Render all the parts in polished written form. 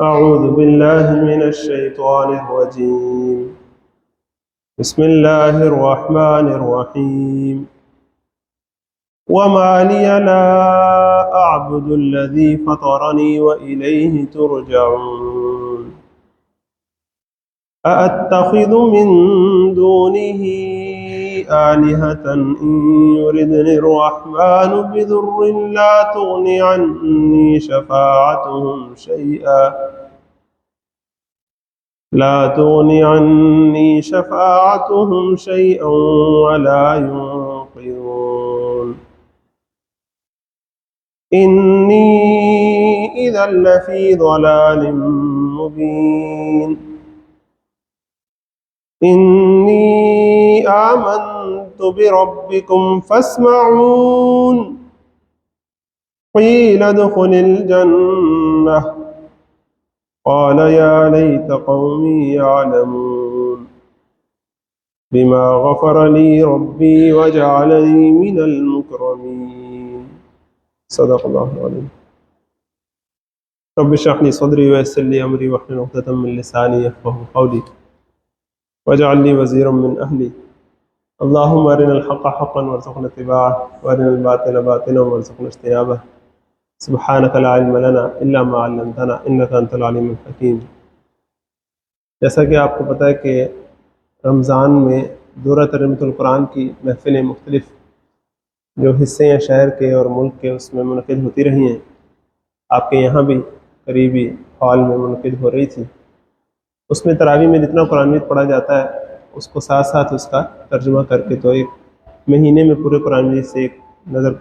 أعوذ بالله من الشيطان الرجيم. بسم الله الرحمن الرحيم. وما لي لا أعبد الذي فطرني وإليه ترجعون. أأتخذ من دونه آلهة إن يردني الرحمن بضر لا تغني عني شفاعتهم شيئا ولا ينقذون. إني إذا لفي ضلال مبين. إني آمنت بربكم فاسمعون. قيل ادخل الجنة قال يا ليت قومي يعلمون بما غفر لي ربي وجعلني من المكرمين. صدق الله العظيم. رب اشرح لي صدري ويسر لي أمري واحلل عقدة من لساني يفقهوا قولي واجعل لي وزيرا من أهلي. اللهم أرنا الحق حقا وارزقنا اتباعه وأرنا الباطل باطلا وارزقنا اجتنابه. سبحانك لا علم لنا إلا ما علمتنا إنك أنت العليم الحكيم. جیسا کہ آپ کو پتہ ہے کہ رمضان میں دورہ ترجمۃ القرآن کی محفلیں مختلف جو حصے ہیں شہر کے اور ملک کے اس میں منعقد ہوتی رہی ہیں. آپ کے یہاں بھی قریبی ہال میں منعقد ہو رہی تھی. اس میں تراویح میں جتنا قرآن مجید پڑھا جاتا ہے اس کو ساتھ ساتھ اس کا ترجمہ کر کے تو ایک مہینے میں پورے قرآن مجید سے ایک نظر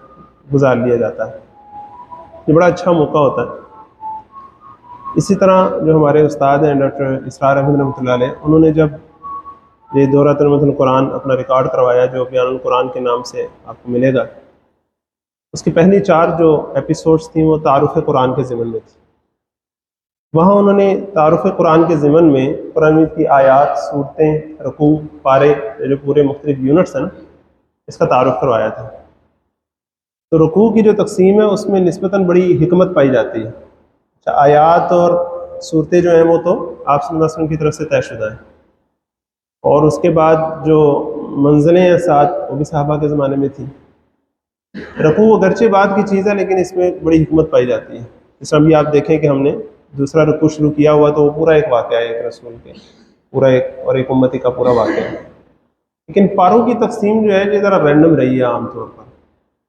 گزار لیا جاتا ہے. یہ بڑا اچھا موقع ہوتا ہے. اسی طرح جو ہمارے استاد ہیں ڈاکٹر اسرار احمد رحمۃ اللہ علیہ، انہوں نے جب یہ دورہ ترجمۃ القرآن اپنا ریکارڈ کروایا جو بیان القرآن کے نام سے آپ کو ملے گا، اس کی پہلی 4 جو ایپیسوڈز تھیں وہ تعارف قرآن کے ضمن میں تھی. وہاں انہوں نے تعارف قرآن کے ضمن میں قرآن مجید کی آیات، صورتیں، رکوع، پارے، جو پورے مختلف یونٹس ہیں اس کا تعارف کروایا تھا. تو رکوع کی جو تقسیم ہے اس میں نسبتاً بڑی حکمت پائی جاتی ہے. اچھا، آیات اور صورتیں جو ہیں وہ تو آپ صلی اللہ علیہ وسلم کی طرف سے طے شدہ ہیں، اور اس کے بعد جو منزلیں ہیں ساتھ وہ بھی صحابہ کے زمانے میں تھیں. رکوع اگرچہ بعد کی چیز ہے لیکن اس میں بڑی حکمت پائی جاتی ہے. جس طرح بھی آپ دیکھیں کہ ہم نے دوسرا رکوع شروع کیا ہوا تو وہ پورا ایک واقعہ ہے، ایک رسول کے پورا ایک امتی کا پورا واقعہ ہے. لیکن پاروں کی تقسیم جو ہے یہ ذرا رینڈم رہی ہے. عام طور پر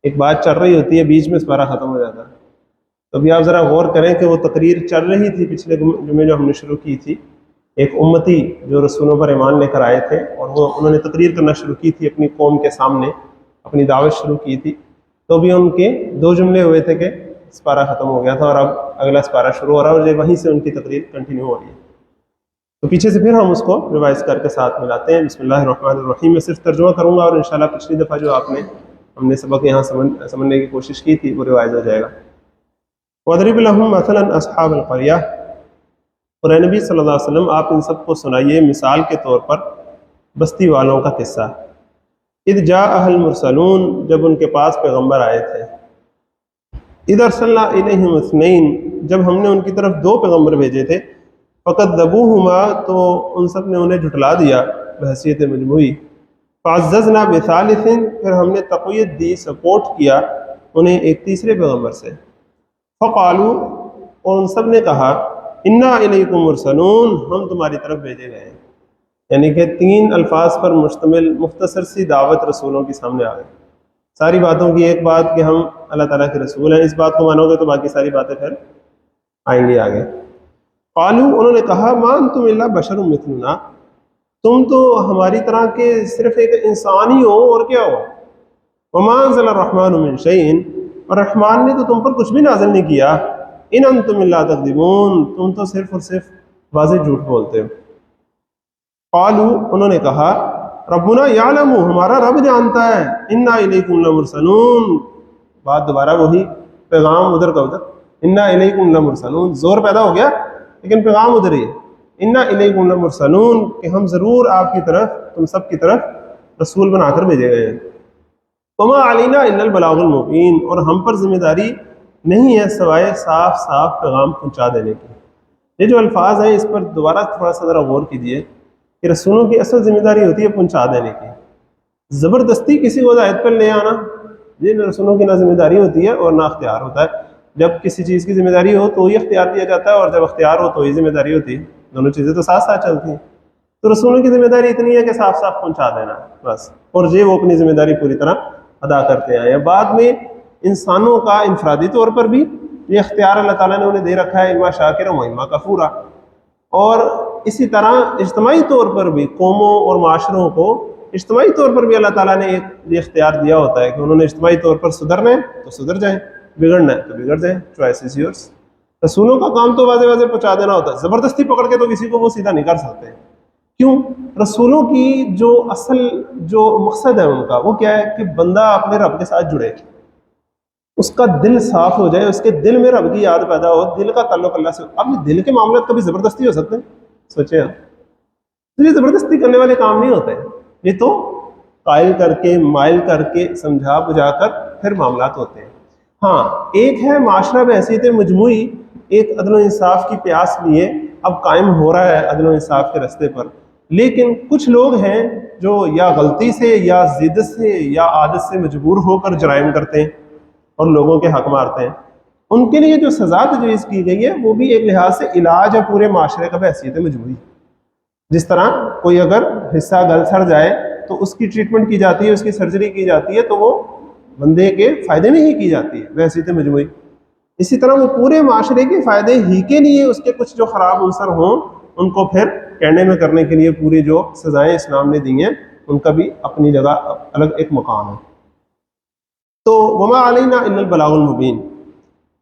ایک بات چل رہی ہوتی ہے، بیچ میں اس پارہ ختم ہو جاتا ہے. تو ابھی آپ ذرا غور کریں کہ وہ تقریر چل رہی تھی پچھلے جمعے جو ہم نے شروع کی تھی. ایک امتی جو رسولوں پر ایمان لے کر آئے تھے اور انہوں نے تقریر کرنا شروع کی تھی اپنی قوم کے سامنے، اپنی دعوت شروع کی تھی. تو بھی ان کے 2 جملے ہوئے تھے کہ سپارہ ختم ہو گیا تھا اور اب اگلا سپارہ شروع ہو رہا ہے، اور وہیں سے ان کی تقریر کنٹینیو ہو رہی ہے. تو پیچھے سے پھر ہم اس کو ریوائز کر کے ساتھ ملاتے ہیں. بسم اللہ الرحمن الرحیم. میں صرف ترجمہ کروں گا اور انشاءاللہ پچھلی دفعہ جو ہم نے سبق یہاں سمجھنے کی کوشش کی تھی وہ ریوائز ہو جائے گا. وَاضْرِبْ لَهُمْ مَثَلًا أَصْحَابَ الْقَرْيَةِ. اور اے نبی صلی اللہ علیہ وسلم آپ ان سب کو سنائیے مثال کے طور پر بستی والوں کا قصہ. اذ جاءها المرسلون. جب ان کے پاس پیغمبر آئے تھے. اذ ارسلنا الیہم اثنین. جب ہم نے ان کی طرف 2 پیغمبر بھیجے تھے. فکذبوہما. تو ان سب نے انہیں جھٹلا دیا بحیثیت مجموعی. فعززنا بثالث. پھر ہم نے تقویت دی، سپورٹ کیا انہیں ایک تیسرے پیغمبر سے. فقالوا. اور ان سب نے کہا انا الیکم مرسلون. ہم تمہاری طرف بھیجے گئے ہیں. یعنی کہ 3 الفاظ پر مشتمل مختصر سی دعوت رسولوں کے سامنے آ گئی. ساری باتوں کی ایک بات کہ ہم اللہ تعالیٰ کے رسول ہیں، اس بات کو مانو گے تو باقی ساری باتیں پھر آئیں گی آگے. قالوا. انہوں نے کہا ما انتم الا بشر مثلنا. تم تو ہماری طرح کے صرف ایک انسان ہی ہو، اور کیا ہو. وما انزل الرحمن من شیء. اور رحمان نے تو تم پر کچھ بھی نازل نہیں کیا. ان انتم الا تکذبون. تم تو صرف اور صرف واضح جھوٹ بولتے ہو. قالوا. انہوں نے کہا ربنا یعلم. ہمارا رب جانتا ہے. انا الیکم لمرسلون. بات دوبارہ وہی، پیغام ادھر کا ادھر. انا الیکم لمرسلون. زور پیدا ہو گیا لیکن پیغام ادھر ہی ہے. انا الیکم لمرسلون کہ ہم ضرور آپ کی طرف، تم سب کی طرف رسول بنا کر بھیجے گئے ہیں. وما علینا الا البلاغ المبین. اور ہم پر ذمہ داری نہیں ہے سوائے صاف صاف پیغام پہنچا دینے کی. یہ جو الفاظ ہیں اس پر دوبارہ تھوڑا سا ذرا غور کیجیے کہ رسولوں کی اصل ذمہ داری ہوتی ہے پہنچا دینے کی. زبردستی کسی کو ہدایت پر لے آنا یہ رسولوں کی نہ ذمہ داری ہوتی ہے اور نہ اختیار ہوتا ہے. جب کسی چیز کی ذمہ داری ہو تو ہی اختیار دیا جاتا ہے، اور جب اختیار ہو تو ہی ذمہ داری ہوتی ہے. دونوں چیزیں تو ساتھ ساتھ چلتی ہیں. تو رسولوں کی ذمہ داری اتنی ہے کہ صاف صاف پہنچا دینا بس، اور یہ وہ اپنی ذمہ داری پوری طرح ادا کرتے آئے ہیں. بعد میں انسانوں کا انفرادی طور پر بھی یہ اختیار اللہ تعالیٰ نے انہیں دے رکھا ہے، اما شاکر و اما کفورا. اور اسی طرح اجتماعی طور پر بھی قوموں اور معاشروں کو اجتماعی طور پر بھی اللہ تعالیٰ نے ایک یہ اختیار دیا ہوتا ہے کہ انہوں نے اجتماعی طور پر سدھرنا ہے تو سدھر جائیں، بگڑنا ہے تو بگڑ جائیں. Choice is yours. رسولوں کا کام تو واضح واضح پہنچا دینا ہوتا ہے. زبردستی پکڑ کے تو کسی کو وہ سیدھا نہیں کر سکتے. کیوں؟ رسولوں کی جو اصل جو مقصد ہے ان کا وہ کیا ہے کہ بندہ اپنے رب کے ساتھ جڑے، اس کا دل صاف ہو جائے، اس کے دل میں رب کی یاد پیدا ہو، دل کا تعلق اللہ سے ہو. اب یہ دل کے معاملات کبھی زبردستی ہو سکتے ہیں؟ سوچے آپ. تو یہ زبردستی کرنے والے کام نہیں ہوتے، یہ تو قائل کر کے مائل کر کے سمجھا بجھا کر پھر معاملات ہوتے ہیں. ہاں ایک ہے معاشرہ بحیثیت مجموعی ایک عدل و انصاف کی پیاس لیے اب قائم ہو رہا ہے عدل و انصاف کے رستے پر، لیکن کچھ لوگ ہیں جو یا غلطی سے یا ضد سے یا عادت سے مجبور ہو کر جرائم کرتے ہیں اور لوگوں کے حق مارتے ہیں. ان کے لیے جو سزا تجویز کی گئی ہے وہ بھی ایک لحاظ سے علاج ہے پورے معاشرے کا بحیثیت مجموعی. جس طرح کوئی اگر حصہ گل سڑ جائے تو اس کی ٹریٹمنٹ کی جاتی ہے، اس کی سرجری کی جاتی ہے، تو وہ بندے کے فائدے میں ہی کی جاتی ہے بحیثیت مجموعی. اسی طرح وہ پورے معاشرے کے فائدے ہی کے لیے اس کے کچھ جو خراب عنصر ہوں ان کو پھر کہنے میں کرنے کے لیے پوری جو سزائیں اسلام نے دی ہیں ان کا بھی اپنی جگہ الگ ایک مقام ہے. تو وما علینا الا البلاغ المبین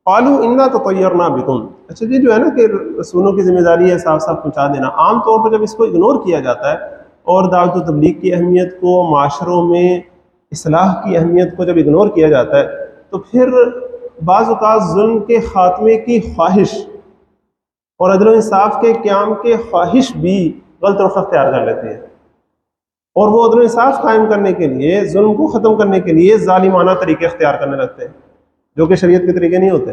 قالوا انا تطیرنا بکم. اچھا یہ جو ہے نا کہ رسولوں کی ذمہ داری ہے صاف صاف پہنچا دینا، عام طور پر جب اس کو اگنور کیا جاتا ہے اور دعوت و تبلیغ کی اہمیت کو، معاشروں میں اصلاح کی اہمیت کو جب اگنور کیا جاتا ہے تو پھر بعض اوقات ظلم کے خاتمے کی خواہش اور عدل و انصاف کے قیام کے خواہش بھی غلط رخ اختیار کر لیتے ہیں، اور وہ عدل و انصاف قائم کرنے کے لیے، ظلم کو ختم کرنے کے لیے ظالمانہ طریقے اختیار کرنے لگتے ہیں جو کہ شریعت کے طریقے نہیں ہوتے.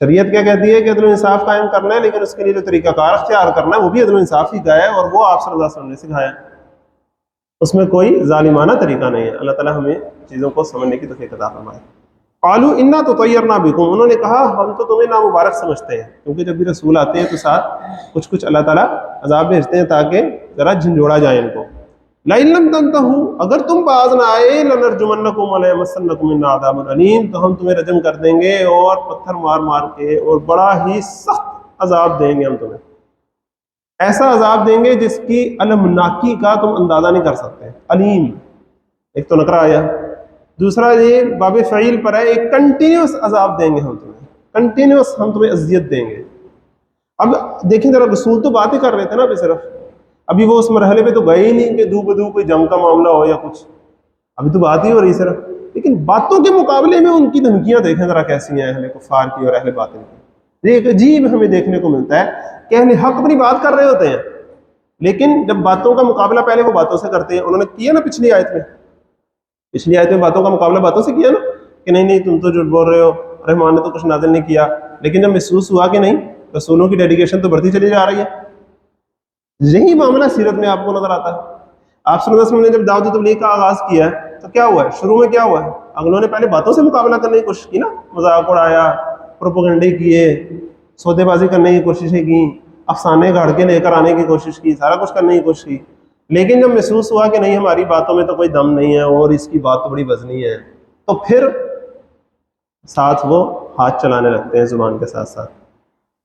شریعت کیا کہتی ہے کہ عدل و انصاف قائم کرنا ہے، لیکن اس کے لیے جو طریقہ کار اختیار کرنا ہے وہ بھی عدل و انصاف ہی کا ہے، اور وہ آپ صلی اللہ علیہ وسلم نے سکھایا. اس میں کوئی ظالمانہ طریقہ نہیں ہے. اللہ تعالیٰ ہمیں چیزوں کو سمجھنے کی توفیق عطا فرمائے. قالوا انا تطیرنا بکم. انہوں نے کہا ہم تو تمہیں نامبارک سمجھتے ہیں، کیونکہ جب بھی رسول آتے ہیں تو ساتھ کچھ اللہ تعالیٰ عذاب بھیجتے ہیں تاکہ ذرا جھنجھوڑا جائے ان کو. لئن لم تنتہوا، اگر تم باز نہ آئے، لنرجمنکم ولیمسنکم منا عذاب علیم، تو ہم تمہیں رجم کر دیں گے اور پتھر مار مار کے اور بڑا ہی سخت عذاب دیں گے. ہم تمہیں ایسا عذاب دیں گے جس کی المناکی کا تم اندازہ نہیں کر سکتے. علیم ایک تو نکرہ آیا، دوسرا یہ باب فعیل پر ہے، ایک کنٹینیوس عذاب دیں گے ہم تمہیں، کنٹینیوس ہم تمہیں اذیت دیں گے. اب دیکھیں ذرا رسول تو باتیں کر رہے تھے نا ابھی، صرف ابھی وہ اس مرحلے پہ تو گئے ہی نہیں کہ دو بدو کوئی جنگ کا معاملہ ہو یا کچھ، ابھی تو بات ہی ہو رہی صرف. لیکن باتوں کے مقابلے میں ان کی دھمکیاں دیکھیں ذرا کیسی ہیں اہل کفار کی اور اہل باطل کی. ایک عجیب ہمیں دیکھنے کو ملتا ہے کہ اہل حق اپنی بات کر رہے ہوتے ہیں، لیکن جب باتوں کا مقابلہ پہلے وہ باتوں سے کرتے ہیں. انہوں نے کیا نا پچھلی آیت میں باتوں کا مقابلہ باتوں سے کیا نا کہ نہیں تم تو جھوٹ بول رہے ہو، رحمان نے تو کچھ نازل نہیں کیا. لیکن جب محسوس ہوا کہ نہیں رسولوں کی ڈیڈیکیشن تو بڑھتی چلی جا رہی ہے، یہی معاملہ سیرت میں آپ کو نظر آتا ہے. آپ صلی اللہ علیہ وسلم نے جب دعوت و تبلیغ کا آغاز کیا ہے تو کیا ہوا ہے؟ شروع میں کیا ہوا ہے؟ اگلوں نے پہلے باتوں سے مقابلہ کرنے کی کوشش کی نا، مذاق اڑایا، پروپیگنڈے کیے، سودے بازی کرنے کی کوششیں کی، افسانے گھڑ کے لے کر آنے کی کوشش کی، سارا کچھ کرنے کی کوشش کی. لیکن جب محسوس ہوا کہ نہیں ہماری باتوں میں تو کوئی دم نہیں ہے اور اس کی بات تو بڑی وزنی ہے، تو پھر ساتھ وہ ہاتھ چلانے لگتے ہیں زبان کے ساتھ ساتھ،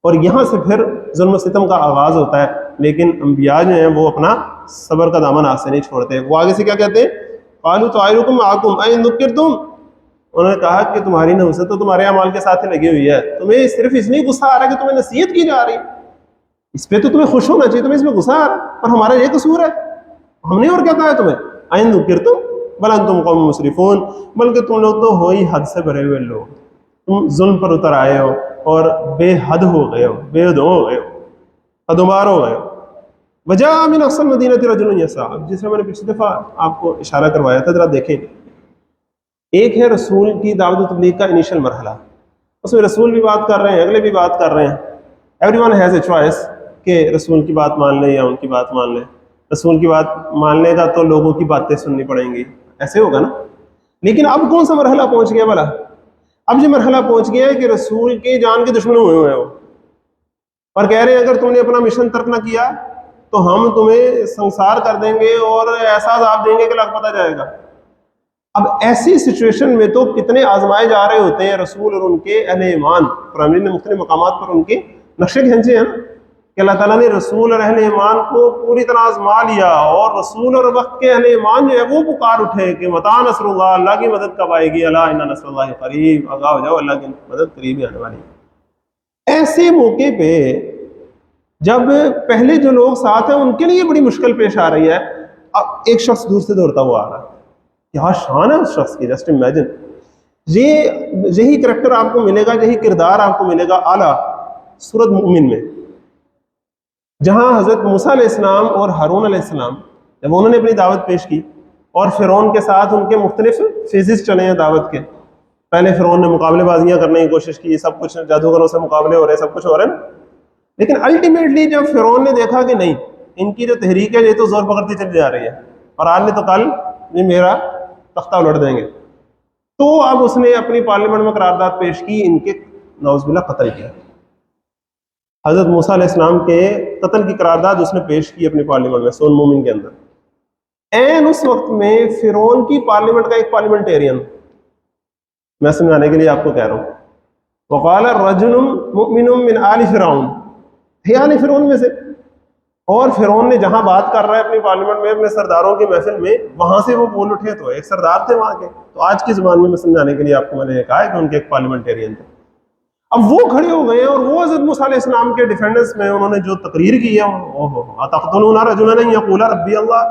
اور یہاں سے پھر ظلم و ستم کا آغاز ہوتا ہے. لیکن انبیاء جو ہیں وہ اپنا صبر کا دامن ہاتھ سے نہیں چھوڑتے. وہ آگے سے کیا کہتے ہیں؟ قالوا طائرکم معکم ان ذکرتم. انہوں نے کہا کہ تمہاری نحوست تو تمہارے اعمال کے ساتھ ہی لگی ہوئی ہے، تمہیں صرف اس لیے غصہ آ رہا ہے کہ تمہیں نصیحت کی جا رہی، اس پہ تو تمہیں خوش ہونا چاہیے، تمہیں اس میں غصہ آ رہا ہے، اور ہمارا یہ قصور ہے، ہم نے اور کیا کہا ہے تمہیں؟ ان ذکرتم بل انتم قوم مسرفون. بلکہ تم لوگ تو ہو ہی حد سے بھرے ہوئے لوگ، تم ظلم پر اتر آئے ہو اور بے حد ہو گئے ہو، بے حد ہو گئے ہو، حدمار ہو گئے ہو. وجاء من اقصى المدینہ رجل یسعی، جس میں نے پچھلی دفعہ آپ کو اشارہ کروایا تھا، ذرا دیکھیں. ایک ہے رسول کی دعوت و تبلیغ کا انیشل مرحلہ، اس میں رسول بھی بات کر رہے ہیں، اگلے بھی بات کر رہے ہیں، every one has a choice کہ رسول کی بات مان لیں یا ان کی بات مان لیں. رسول کی بات ماننے کا تو لوگوں کی باتیں سننی پڑیں گی، ایسے ہوگا نا. لیکن اب کون سا مرحلہ پہنچ گیا بھلا؟ اب یہ مرحلہ پہنچ گیا ہے کہ رسول کی جان کے دشمن ہوئے ہوئے ہیں وہ، اور کہہ رہے ہیں اگر تم نے اپنا مشن ترک نہ کیا تو ہم تمہیں سنسار کر دیں گے اور ایسا عذاب دیں گے کہ لگ پتہ جائے گا. اب ایسی سچویشن میں تو کتنے آزمائے جا رہے ہوتے ہیں رسول اور ان کے اہل ایمان. قرآن نے مختلف مقامات پر ان کے نقشے کھینچے ہیں کہ اللہ تعالیٰ نے رسول اور اہل ایمان کو پوری طرح آزما لیا، اور رسول اور وقت کے اہل ایمان جو ہے وہ پکار اٹھے کہ متی نصر اللہ، اللہ کی مدد کب آئے گی، الا ان نصر اللہ قریب، آگاہ ہو جاؤ اللہ کی مدد قریب ہی آنے والی ہے. ایسے موقع پہ جب پہلے جو لوگ ساتھ ہیں ان کے لیے بڑی مشکل پیش آ رہی ہے، اب ایک شخص دور سے دوڑتا ہوا آ رہا ہے. کیا شان ہے اس شخص کی، جسٹ امیجن. یہی کریکٹر آپ کو ملے گا، یہی کردار آپ کو ملے گا اعلیٰ سورۃ مومن میں، جہاں حضرت موسیٰ علیہ السلام اور ہارون علیہ السلام جب انہوں نے اپنی دعوت پیش کی اور فرعون کے ساتھ ان کے مختلف فیزز چلے ہیں دعوت کے. پہلے فرعون نے مقابلے بازیاں کرنے کی کوشش کی، سب کچھ جادوگروں سے مقابلے ہو رہے ہیں، سب کچھ ہو رہا ہے، لیکن الٹیمیٹلی جب فرعون نے دیکھا کہ نہیں، ان کی جو تحریک ہے یہ تو زور پکڑتی چلی جا رہی ہے اور آج نہیں تو کل یہ میرا تختہ الٹ دیں گے، تو اب اس نے اپنی پارلیمنٹ میں قرارداد پیش کی، ان کے نعوذ باللہ قتل کیا. حضرت موسیٰ علیہ السلام کے قتل کی قرارداد اس نے پیش کی اپنی پارلیمنٹ میں سورۃ مومن کے اندر. این اس وقت میں فرعون کی پارلیمنٹ کا ایک پارلیمنٹیرین، میں سمجھانے کے لیے آپ کو کہہ رہا ہوں، وقال رجل مؤمن من آل فرعون، تھے آل فرعون میں سے، اور فرعون نے جہاں بات کر رہا ہے اپنی پارلیمنٹ میں اپنے سرداروں کی محفل میں، وہاں سے وہ بول اٹھے، تو ایک سردار تھے وہاں کے. تو آج کی زبان میں سمجھانے کے لیے آپ کو میں نے یہ کہا ہے کہ ان کے ایک پارلیمنٹیرین تھے. اب وہ کھڑے ہو گئے ہیں اور وہ حضرت موسیٰ علیہ السلام کے ڈیفینڈنس میں انہوں نے جو تقریر کی ہے، اتقتلون رجلا ان یقول ربی اللہ،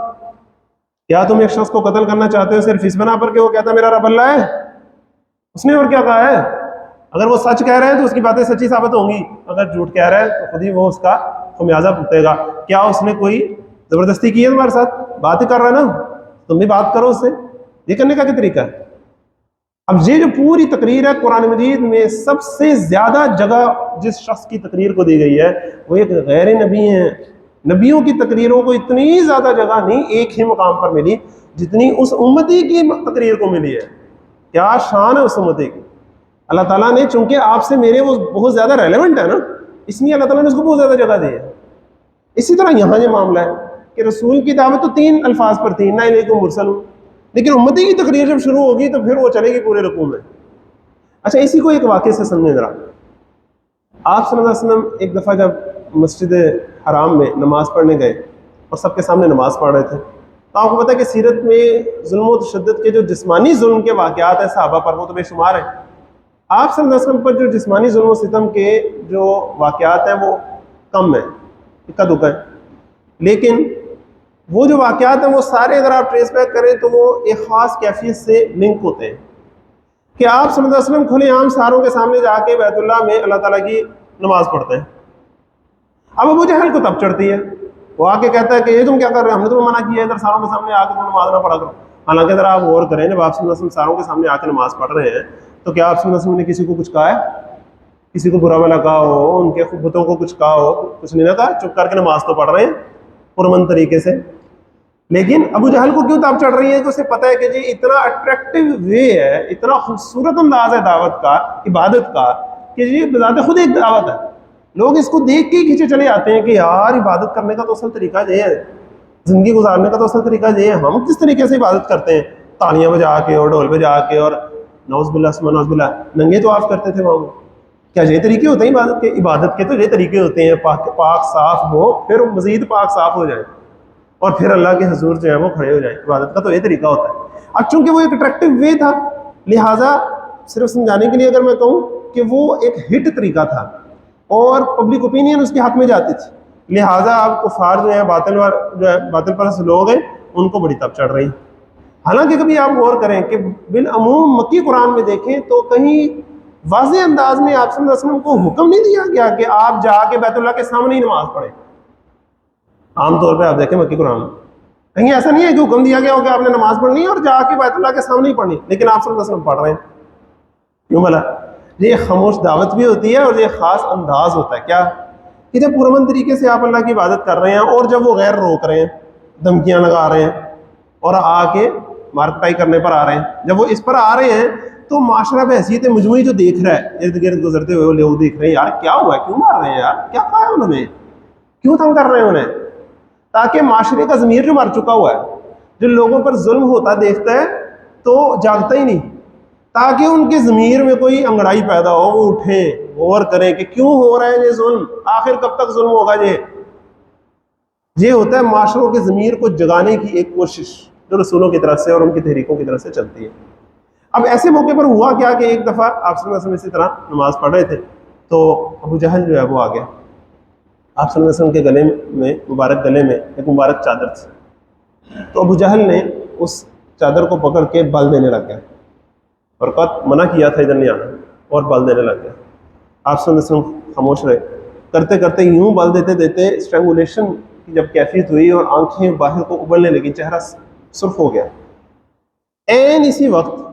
کیا تم ایک شخص کو قتل کرنا چاہتے ہو صرف اس بنا پر کہ وہ کہتا ہے میرا رب اللہ ہے؟ اس نے اور کیا کہا ہے؟ اگر وہ سچ کہہ رہا ہے تو اس کی باتیں سچی ثابت ہوں گی، اگر جھوٹ کہہ رہا ہے تو خود ہی وہ اس کا خمیازہ بھگتے گا. کیا اس نے کوئی زبردستی کی ہے تمہارے ساتھ؟ بات ہی کر رہا ہے نا، تم بھی بات کرو اس سے. یہ کرنے کا کیا طریقہ ہے؟ اب یہ جو پوری تقریر ہے قرآن مجید میں سب سے زیادہ جگہ جس شخص کی تقریر کو دی گئی ہے وہ ایک غیر نبی ہیں. نبیوں کی تقریروں کو اتنی زیادہ جگہ نہیں ایک ہی مقام پر ملی جتنی اس امتی کی تقریر کو ملی ہے. کیا شان ہے اس امتی کی. اللہ تعالیٰ نے چونکہ آپ سے میرے وہ بہت زیادہ ریلیونٹ ہے نا، اس لیے اللہ تعالیٰ نے اس کو بہت زیادہ جگہ دی ہے. اسی طرح یہاں یہ معاملہ ہے کہ رسول کی دعوت تو 3 الفاظ پر تھی، انّا الیکم مرسلون، لیکن امتی کی تقریر جب شروع ہوگی تو پھر وہ چلے گی پورے رکوع میں. اچھا اسی کو ایک واقعے سے سمجھیں ذرا. آپ صلی اللہ علیہ وسلم ایک دفعہ جب مسجد حرام میں نماز پڑھنے گئے اور سب کے سامنے نماز پڑھ رہے تھے، تو آپ کو پتہ ہے کہ سیرت میں ظلم و تشدد کے جو جسمانی ظلم کے واقعات ہیں صحابہ پر وہ تو بے شمار ہیں. آپ صلی اللہ علیہ وسلم پر جو جسمانی ظلم و ستم کے جو واقعات ہیں وہ کم ہیں، اکا دکا ہیں، لیکن وہ جو واقعات ہیں وہ سارے اگر آپ ٹریس بیک کریں تو وہ ایک خاص کیفیت سے لنک ہوتے ہیں کہ آپ صلی اللہ علیہ وسلم کھلے عام ساروں کے سامنے جا کے بیت اللہ میں اللہ تعالیٰ کی نماز پڑھتے ہیں. اب ابو جہل کو تب چڑھتی ہے، وہ آ کے کہتا ہے کہ یہ تم کیا کر رہے ہو، ہم نے تمہیں منع کیا ہے ادھر ساروں کے سامنے آ کے تم نماز نہ پڑھا کرو. حالانکہ اگر آپ غور کریں جب آپ صلی اللہ علیہ وسلم ساروں کے سامنے آ کے نماز پڑھ رہے ہیں تو کیا آپ صلی اللہ علیہ وسلم نے کسی کو کچھ کہا ہے؟ کسی کو برا بھلا کہا ہو، ان کے بتوں کو کچھ کہا ہو؟ کچھ نہیں نہ کہا، چپ کر کے نماز تو پڑھ رہے ہیں پرامن طریقے سے. لیکن ابو جہل کو کیوں تاب چڑھ رہی ہے کہ اسے پتہ ہے کہ جی اتنا اٹریکٹیو وے ہے، اتنا خوبصورت انداز ہے دعوت کا، عبادت کا، کہ جی بذات خود ایک دعوت ہے. لوگ اس کو دیکھ کے ہی کھینچے چلے آتے ہیں کہ یار عبادت کرنے کا تو اصل طریقہ یہ ہے، زندگی گزارنے کا تو اصل طریقہ یہ ہے. ہم کس طریقے سے عبادت کرتے ہیں؟ تالیاں بجا کے اور ڈھول بجا کے اور نعوذ باللہ ثم نعوذ باللہ ننگے تو آپ کرتے تھے وہاں. کیا یہ طریقے ہوتے ہیں عبادت کے؟ عبادت کے تو یہ طریقے ہوتے ہیں پاک صاف ہو، پھر مزید پاک صاف ہو جائے اور پھر اللہ کے حضور جو ہے وہ کھڑے ہو جائیں. عبادت کا تو یہ طریقہ ہوتا ہے. اب چونکہ وہ ایک اٹریکٹیو وے تھا، لہٰذا صرف سمجھانے کے لیے اگر میں کہوں کہ وہ ایک ہٹ طریقہ تھا اور پبلک اوپینین اس کے حق میں جاتی تھی، لہٰذا آپ کفار جو ہیں باطل پرست لوگ ہیں ان کو بڑی تب چڑھ رہی. حالانکہ کبھی آپ غور کریں کہ بالعموم مکی قرآن میں دیکھیں تو کہیں واضح انداز میں آپ صلی اللہ علیہ وسلم کو حکم نہیں دیا گیا کہ آپ جا کے بیت اللہ کے سامنے ہی نماز پڑھیں. عام طور پہ آپ دیکھیں مکی قرآن میں کہیں ایسا نہیں ہے کہ حکم دیا گیا ہو کہ آپ نے نماز پڑھنی ہے اور جا کے بیت اللہ کے سامنے ہی پڑھنی، لیکن آپ صلی اللہ علیہ وسلم پڑھ رہے ہیں. کیوں بھلا؟ یہ خاموش دعوت بھی ہوتی ہے اور یہ خاص انداز ہوتا ہے. کیا کہ جب پرامن طریقے سے آپ اللہ کی عبادت کر رہے ہیں اور جب وہ غیر روک رہے ہیں، دھمکیاں لگا رہے ہیں اور آ کے مارکٹائی کرنے پر آ رہے ہیں، جب وہ اس پر آ رہے ہیں تو معاشرہ بحیثیت مجموعی جو دیکھ رہا ہے، ارد گرد گزرتے ہوئے لوگ دیکھ رہے ہیں، یار کیا ہوا ہے، کیوں مار رہے ہیں، یار کیا کہا ہے انہوں نے، کیوں تنگ کر رہے ہیں انہیں. تاکہ معاشرے کا ضمیر جو مر چکا ہوا ہے، جو لوگوں پر ظلم ہوتا دیکھتا ہے تو جاگتا ہی نہیں، تاکہ ان کے ضمیر میں کوئی انگڑائی پیدا ہو، وہ اٹھیں غور کریں کہ کیوں ہو رہا ہے یہ ظلم، آخر کب تک ظلم ہوگا. یہ ہوتا ہے معاشروں کے ضمیر کو جگانے کی ایک کوشش جو رسولوں کی طرف سے اور ان کی تحریکوں کی طرف سے چلتی ہے. اب ایسے موقع پر ہوا کیا کہ ایک دفعہ آپ صلی اللہ علیہ وسلم اسی طرح نماز پڑھ رہے تھے تو ابو جہل جو ہے وہ آ گیا. آپ صلی اللہ علیہ وسلم کے گلے میں مبارک گلے میں ایک مبارک چادر تھی، تو ابو جہل نے اس چادر کو پکڑ کے بل دینے لگ گیا، اور قط منع کیا تھا ادھر نہیں آنا، اور بل دینے لگ گیا. آپ صلی اللہ علیہ وسلم خاموش رہے، کرتے کرتے یوں بل دیتے دیتے اسٹرینگولیشن کی جب کیفیت ہوئی اور آنکھیں باہر کو ابلنے لگی، چہرہ سرخ ہو گیا. این اسی وقت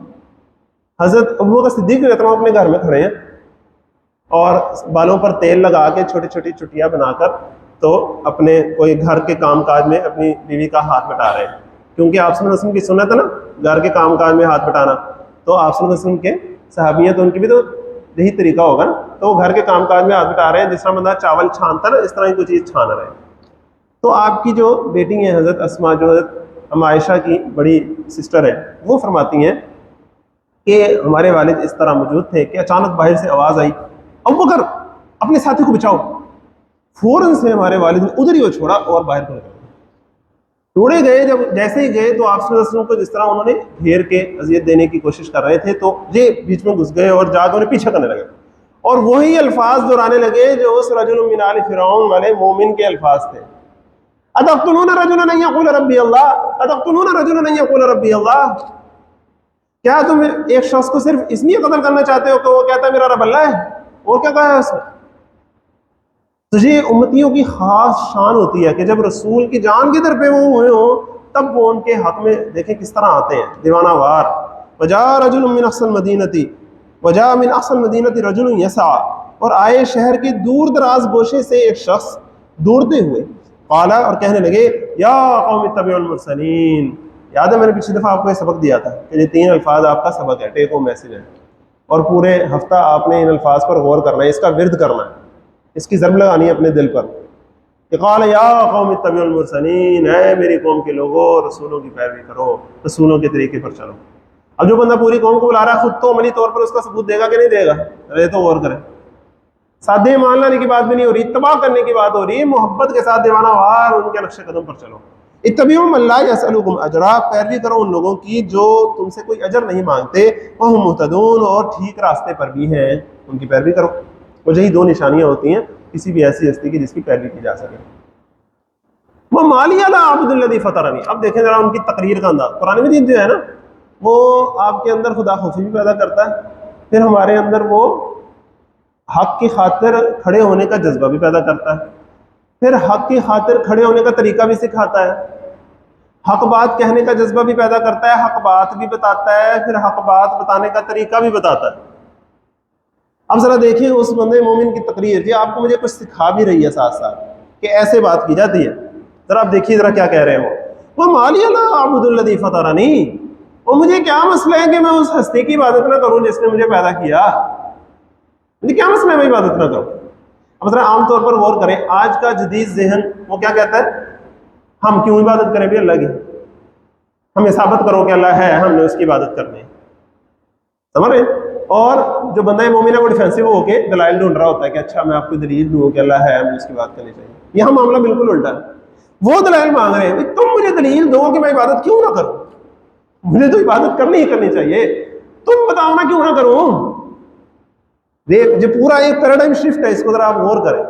حضرت ابوبکر صدیق رضی اللہ عنہ اپنے گھر میں کھڑے ہیں اور بالوں پر تیل لگا کے چھوٹی چھوٹی چٹیاں بنا کر تو اپنے کوئی گھر کے کام کاج میں اپنی بیوی کا ہاتھ بٹا رہے ہیں، کیونکہ آپ صلی اللہ علیہ وسلم کی سنت ہے نا گھر کے کام کاج میں ہاتھ بٹانا. تو آپ صلی اللہ علیہ وسلم کے صحابیاں تو ان کی بھی تو یہی طریقہ ہوگا نا، تو وہ گھر کے کام کاج میں ہاتھ بٹا رہے ہیں، جس طرح بندہ چاول چھانتا نا اس طرح ہی کوئی چیز چھان رہے ہیں. تو آپ کی جو بیٹی ہیں حضرت اسما، جو حضرت ام عائشہ کی بڑی سسٹر ہے، وہ فرماتی ہیں کہ ہمارے والد اس طرح موجود تھے کہ اچانک باہر سے آواز آئی، ابوبکر اپنے ساتھی کو بچاؤ. فوراً سے ہمارے والد نے ادھر ہی وہ چھوڑا اور باہر کو نکل توڑے گئے. جب جیسے ہی گئے تو آپ صلی اللہ علیہ وسلم کو جس طرح انہوں نے گھیر کے اذیت دینے کی کوشش کر رہے تھے تو یہ بیچ میں گھس گئے اور جا کے انہیں پیچھے کرنے لگے، اور وہی الفاظ دہرانے لگے جو اس رجل من آل فرعون والے مومن کے الفاظ تھے. اتقتلون رجلا ان یقول ربی اللہ، اتقتلون رجلا ان یقول ربی اللہ، کیا تم ایک شخص کو صرف اس لیے قتل کرنا چاہتے ہو کہ وہ کہتا ہے میرا رب اللہ ہے، اور کیا کہا ہے اس نے. تو یہ امتیوں کی خاص شان ہوتی ہے کہ جب رسول کی جان کی طرف وہ ہوئے ہوں تب وہ ان کے حق میں دیکھیں کس طرح آتے ہیں دیوانہ وار. وجاء رجل من اقصى المدینہ وجاء من اقصى المدینہ رجل یسعى، اور آئے شہر کے دور دراز گوشے سے ایک شخص دوڑتے ہوئے، قال، اور کہنے لگے، یا قوم اتبعوا المرسلین. یاد ہے میں نے پچھلی دفعہ آپ کو یہ سبق دیا تھا کہ یہ 3 الفاظ آپ کا سبق ہے، ٹیک ہوم میسج ہے، اور پورے ہفتہ آپ نے ان الفاظ پر غور کرنا ہے، اس کا ورد کرنا ہے، اس کی ضرب لگانی ہے اپنے دل پر کہ قال یا قوم اتبعوا المرسلین، اے میری قوم کے لوگوں رسولوں کی پیروی کرو، رسولوں کے طریقے پر چلو. اب جو بندہ پوری قوم کو بلا رہا ہے خود تو عملی طور پر اس کا ثبوت دے گا کہ نہیں دے گا؟ یہ تو غور کریں. سادے مان لانے کی بات بھی نہیں ہو رہی، اتباع کرنے کی بات ہو رہی ہے، محبت کے ساتھ دیوانہ وار ان کے نقش قدم پر چلو. اتبعوا من لا یسألکم اجرا، پیروی کرو ان لوگوں کی جو تم سے کوئی اجر نہیں مانگتے، وہم مہتدون، اور ٹھیک راستے پر بھی ہیں، ان کی پیروی کرو. اور یہی 2 نشانیاں ہوتی ہیں کسی بھی ایسی ہستی کی جس کی پیروی کی جا سکے. وہ مالی لا عبد الذی فطرنی. اب دیکھیں ذرا ان کی تقریر کا انداز. قرآن مجید جو ہے نا وہ آپ کے اندر خدا خوفی بھی پیدا کرتا ہے، پھر ہمارے اندر وہ حق کی خاطر کھڑے ہونے کا جذبہ بھی پیدا کرتا ہے، پھر حق کی خاطر کھڑے ہونے کا طریقہ بھی سکھاتا ہے، حق بات کہنے کا جذبہ بھی پیدا کرتا ہے، حق بات بھی بتاتا ہے، پھر حق بات بتانے کا طریقہ بھی بتاتا ہے. اب ذرا دیکھیں اس بندے مومن کی تقریر، یہ آپ کو مجھے کچھ سکھا بھی رہی ہے ساتھ ساتھ کہ ایسے بات کی جاتی ہے. ذرا آپ دیکھیے ذرا کیا کہہ رہے ہیں وہ مالی لا اعبد الذی فطرنی، اور مجھے کیا مسئلہ ہے کہ میں اس ہستی کی عبادت نہ کروں جس نے مجھے پیدا کیا، مجھے کیا مسئلہ ہے میں عبادت نہ کروں. اب ذرا عام طور پر غور کریں، آج کا جدید ذہن وہ کیا کہتا ہے، ہم کیوں عبادت کریں بھی اللہ کی، ہمیں ثابت کرو کہ اللہ ہے، ہم نے اس کی عبادت کرنی ہے. سمجھ رہے ہیں؟ اور جو بندہ مومن ہے وہ ڈیفینسو ہو کے دلائل ڈھونڈ رہا ہوتا ہے کہ اچھا میں آپ کو دلیل دوں کہ اللہ ہے، ہمیں اس کی بات کرنی چاہیے. یہاں معاملہ بالکل الٹا ہے، وہ دلائل مانگ رہے ہیں، تم مجھے دلیل دو کہ میں عبادت کیوں نہ کروں، مجھے تو عبادت کرنی ہی کرنی چاہیے، تم بتاؤ میں کیوں نہ کروں. جو پورا ایک پیراڈائم شفٹ ہے، اس کو ذرا آپ غور کریں.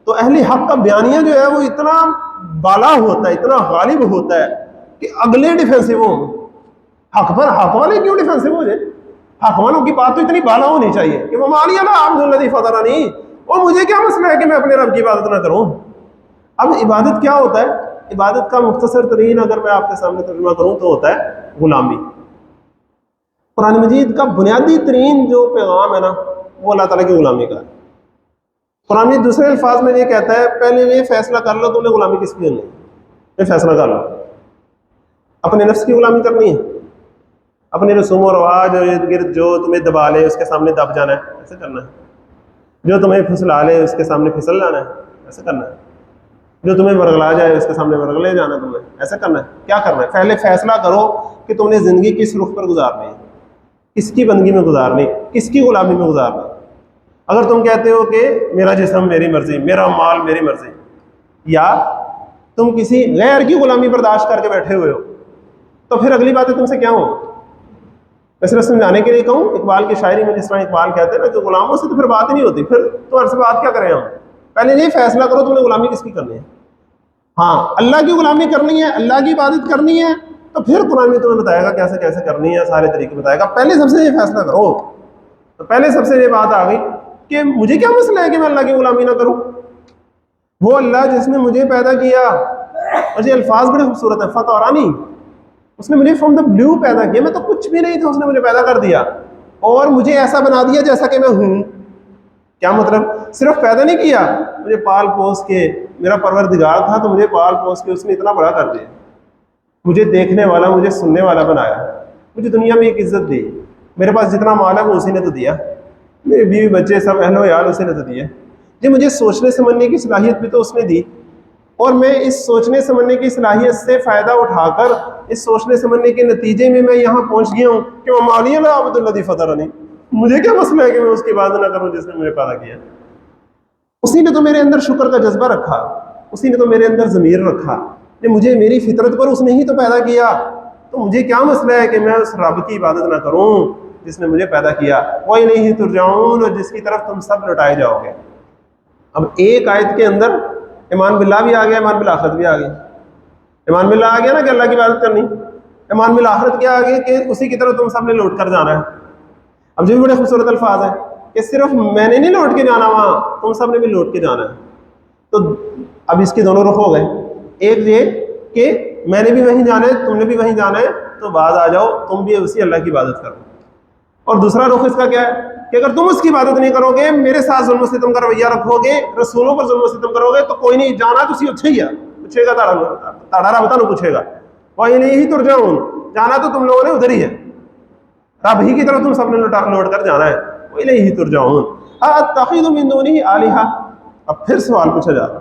تو اہل حق کا بیانیہ جو ہے وہ اتنا بالا ہوتا ہے، اتنا غالب ہوتا ہے کہ اگلے ڈیفینسو ہوں. حق پر حق والے کیوں ڈیفینسو ہو جائے؟ حق والوں کی بات تو اتنی بالا ہونی چاہیے کہ وہ مالی لا عبد الذی فطرنی، اور مجھے کیا مسئلہ ہے کہ میں اپنے رب کی عبادت نہ کروں. اب عبادت کیا ہوتا ہے؟ عبادت کا مختصر ترین اگر میں آپ کے سامنے ترجمہ کروں تو ہوتا ہے غلامی. قرآن مجید کا بنیادی ترین جو پیغام ہے نا وہ اللہ تعالیٰ کی غلامی کا ہے. قرآن میں دوسرے الفاظ میں یہ کہتا ہے پہلے یہ فیصلہ کر لو تم نے غلامی کس کی کرنی ہے، یہ فیصلہ کر لو اپنے نفس کی غلامی کرنی ہے، اپنے رسوم و رواج اور ارد گرد جو تمہیں دبا لے اس کے سامنے دب جانا ہے، ایسے کرنا ہے، جو تمہیں پھسلا لے اس کے سامنے پھسل جانا ہے، ایسے کرنا ہے، جو تمہیں ورگلا جائے اس کے سامنے ورگلے جانا ہے تمہیں، ایسا کرنا ہے۔ کیا کرنا ہے؟ پہلے فیصلہ کرو کہ تم نے زندگی کس رخ پر گزارنی ہے، کس کی بندگی میں گزارنی، کس کی غلامی میں گزارنی۔ اگر تم کہتے ہو کہ میرا جسم میری مرضی، میرا مال میری مرضی، یا تم کسی غیر کی غلامی برداشت کر کے بیٹھے ہوئے ہو، تو پھر اگلی باتیں تم سے کیا ہوں؟ میں صرف سمجھانے کے لیے کہوں، اقبال کی شاعری میں جس طرح اقبال کہتے ہیں نا کہ غلاموں سے تو پھر بات ہی نہیں ہوتی، پھر تمہارے سے بات کیا کریں ہم؟ پہلے یہ فیصلہ کرو تم نے غلامی کس کی کرنی ہے۔ ہاں اللہ کی غلامی کرنی ہے، اللہ کی عبادت کرنی ہے، تو پھر قرآن میں تمہیں بتائے گا کیسے کیسے کرنی ہے، سارے طریقے بتائے گا۔ پہلے سب سے یہ فیصلہ کرو، تو پہلے سب سے یہ بات آ گئی کہ مجھے کیا مسئلہ ہے کہ میں اللہ کی غلامی نہ کروں؟ وہ اللہ جس نے مجھے پیدا کیا، اور یہ الفاظ بڑے خوبصورت ہیں، فطرانی، اس نے مجھے فرام دا بلیو پیدا کیا، میں تو کچھ بھی نہیں تھا، اس نے مجھے پیدا کر دیا اور مجھے ایسا بنا دیا جیسا کہ میں ہوں۔ کیا مطلب؟ صرف پیدا نہیں کیا، مجھے پال پوس کے، میرا پروردگار تھا تو مجھے پال پوس کے اس نے اتنا بڑا کر دیا، مجھے دیکھنے والا، مجھے سننے والا بنایا، مجھے دنیا میں ایک عزت دی، میرے پاس جتنا مال ہے وہ اسی نے تو دیا، میری بیوی بچے سب اہل و عیال اسی نے تو دیے، جی مجھے سوچنے سمجھنے کی صلاحیت بھی تو اس نے دی، اور میں اس سوچنے سمجھنے کی صلاحیت سے فائدہ اٹھا کر اس سوچنے سمجھنے کے نتیجے میں یہاں پہنچ گیا ہوں کہ وہ مالی اللہ عبد الذی فطرنی، مجھے کیا مسئلہ ہے کہ میں اس کی عبادت نہ کروں جس نے مجھے پیدا کیا۔ اسی نے تو میرے اندر شکر کا جذبہ رکھا، اسی نے تو میرے اندر ضمیر رکھا کہ مجھے میری فطرت پر اس نے ہی تو پیدا کیا، تو مجھے کیا مسئلہ ہے کہ میں اس رب کی عبادت نہ کروں جس نے مجھے پیدا کیا۔ وَإِلَيْهِ تُرْجَعُونَ، اور جس کی طرف تم سب لوٹائے جاؤ گے۔ اب ایک آیت کے اندر ایمان باللہ بھی آ گیا، ایمان بالآخرت بھی آ گیا۔ ایمان باللہ آ گیا نا کہ اللہ کی عبادت کرنی، ایمان بالآخرت کیا آ گیا کہ اسی کی طرف تم سب نے لوٹ کر جانا ہے۔ اب جو بھی بڑے خوبصورت الفاظ ہیں کہ صرف میں نے نہیں لوٹ کے جانا، وہاں تم سب نے بھی لوٹ کے جانا ہے۔ تو اب اس کے دونوں رخ ہو گئے، ایک یہ کہ میں نے بھی وہیں جانا ہے، تم نے بھی وہیں جانا ہے، تو باز آ جاؤ تم بھی اسی اللہ کی عبادت کرو۔ اور دوسرا رخ اس کا کیا ہے کہ اگر تم اس کی عبادت نہیں کرو گے، میرے ساتھ ظلم و ستم کا رویہ رکھو گے، رسولوں پر ظلم و ستم کرو گے، تو کوئی نہیں، جانا تو اتھے ہی ہے، پوچھے گا تاڑا رابطہ نو پوچھے گا، وَإِلَيْهِ تُرْجَعُونَ، جانا تو تم لوگوں نے ادھر ہی ہے، رب ہی کی طرف تم سب نے لوٹ کر جانا ہے۔ وَإِلَيْهِ تُرْجَعُونَ أَأَتَّخِذُ مِن دُونِهِ آلِهَةً، اب پھر سوال پوچھا جا رہا،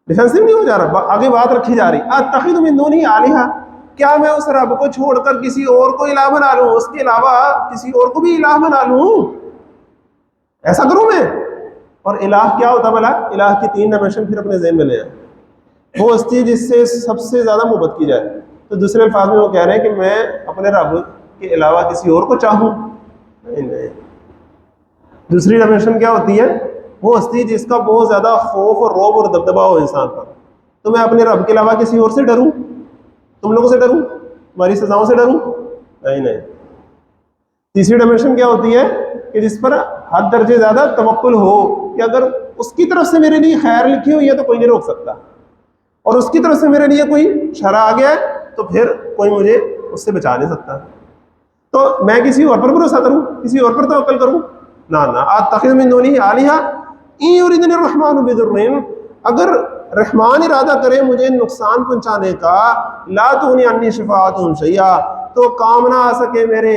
ڈیفینسو نہیں ہو جا رہا، آگے بات رکھی جا رہی، أَتَّخِذُ مِن دُونِهِ آلِهَةً، کیا میں اس رب کو چھوڑ کر کسی اور کو الہ بنا لوں، اس کے علاوہ کسی اور کو بھی الہ بنا لوں، ایسا کروں میں؟ اور الہ کیا ہوتا بھلا؟ الہ کی تین ڈائمینشن پھر اپنے ذہن میں لے آئیں، وہ ہستی جس سے سب سے زیادہ محبت کی جائے۔ تو دوسرے الفاظ میں وہ کہہ رہے ہیں کہ میں اپنے رب کے علاوہ کسی اور کو چاہوں؟ نہیں۔ دوسری ڈائمینشن کیا ہوتی ہے؟ وہ ہستی جس کا بہت زیادہ خوف اور رعب اور دبدبا ہو انسان پر، تو میں اپنے رب کے علاوہ کسی اور سے ڈروں؟ تم لوگوں سے ڈروں؟ ہماری سزاؤں سے ڈروں؟ نہیں۔ تیسری ڈائمینشن کیا ہوتی ہے کہ جس پر حد درجے زیادہ توکل ہو کہ اگر اس کی طرف سے میرے لیے خیر لکھی ہوئی ہے تو کوئی نہیں روک سکتا، اور اس کی طرف سے میرے لیے کوئی شر آ گیا ہے تو پھر کوئی مجھے اس سے بچا نہیں سکتا، تو میں کسی اور پر بھروسہ کروں، کسی اور پر توکل کروں؟ نہ۔ أَتَّخِذُ مِن دُونِهِ آلِهَةً إِن يُرِدْنِ الرَّحْمَنُ بِضُرٍّ، اگر رحمان ارادہ کرے مجھے نقصان پہنچانے کا، لا تغنی عنی شفاعتہم شیئا، تو کام نہ آ سکے میرے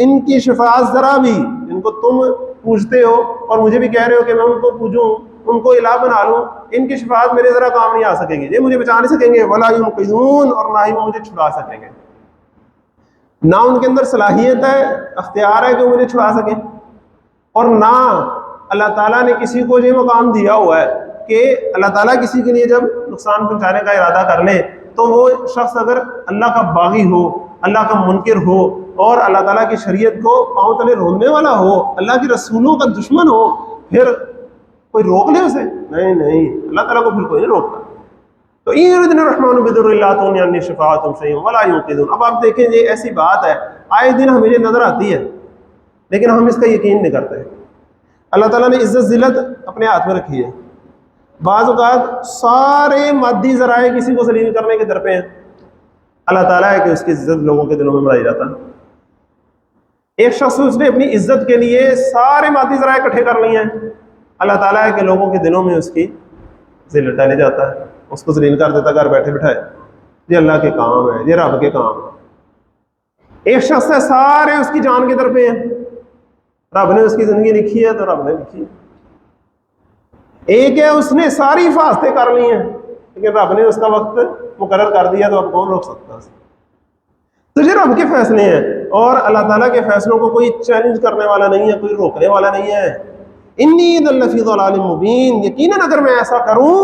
ان کی شفاعت ذرا بھی، ان کو تم پوجتے ہو اور مجھے بھی کہہ رہے ہو کہ میں ان کو پوجوں، ان کو الہ بنا لوں، ان کی شفاعت میرے ذرا کام نہیں آ سکے گی، یہ مجھے بچا نہیں سکیں گے، ولا ینقذون، اور نہ ہی وہ مجھے چھڑا سکیں گے، نہ ان کے اندر صلاحیت ہے، اختیار ہے کہ وہ مجھے چھڑا سکیں، اور نہ اللہ تعالیٰ نے کسی کو یہ مقام دیا ہوا ہے کہ اللہ تعالیٰ کسی کے لیے جب نقصان پہنچانے کا ارادہ کر لے تو وہ شخص اگر اللہ کا باغی ہو، اللہ کا منکر ہو، اور اللہ تعالیٰ کی شریعت کو پاؤں تلے روننے والا ہو، اللہ کے رسولوں کا دشمن ہو، پھر کوئی روک لے اسے؟ نہیں، اللہ تعالیٰ کو پھر کوئی نہیں روکتا۔ تو إِن يُرِدْنِ الرَّحْمَنُ بِضُرٍّ لَا تُغْنِ عَنِّي شَفَاعَتُهُمْ شَيْئًا وَلَا يُنقِذُونَ۔ اب آپ دیکھیں یہ ایسی بات ہے، آئے دن ہمیں یہ نظر آتی ہے لیکن ہم اس کا یقین نہیں کرتے۔ اللہ تعالیٰ نے عزت ذلت اپنے ہاتھ میں رکھی ہے، بعض اوقات سارے مادی ذرائع کسی کو ذلیل کرنے کے در پہ ہیں، اللہ تعالیٰ ہے کہ اس کی عزت لوگوں کے دلوں میں بڑھائی جاتا ہے۔ ایک شخص اس نے اپنی عزت کے لیے سارے مادی ذرائع اکٹھے کر لیے ہیں، اللہ تعالیٰ ہے کہ لوگوں کے دلوں میں اس کی ذلت ڈالے جاتا ہے، اس کو ذلیل کر دیتا گھر بیٹھے بٹھائے. یہ اللہ کے کام ہے، یہ رب کے کام ہے. ایک شخص ہے سارے اس کی جان کی طرف ہیں، رب نے اس کی زندگی لکھی ہے تو رب نے لکھی ہے. ایک ہے اس نے ساری حفاظتیں کر لی ہیں لیکن رب نے اس کا وقت مقرر کر دیا تو اب کون روک سکتا ہے؟ تو یہ رب کے فیصلے ہیں اور اللہ تعالیٰ کے فیصلوں کو کوئی چیلنج کرنے والا نہیں ہے، کوئی روکنے والا نہیں ہے. انی لفی ضلال مبین، یقیناً اگر میں ایسا کروں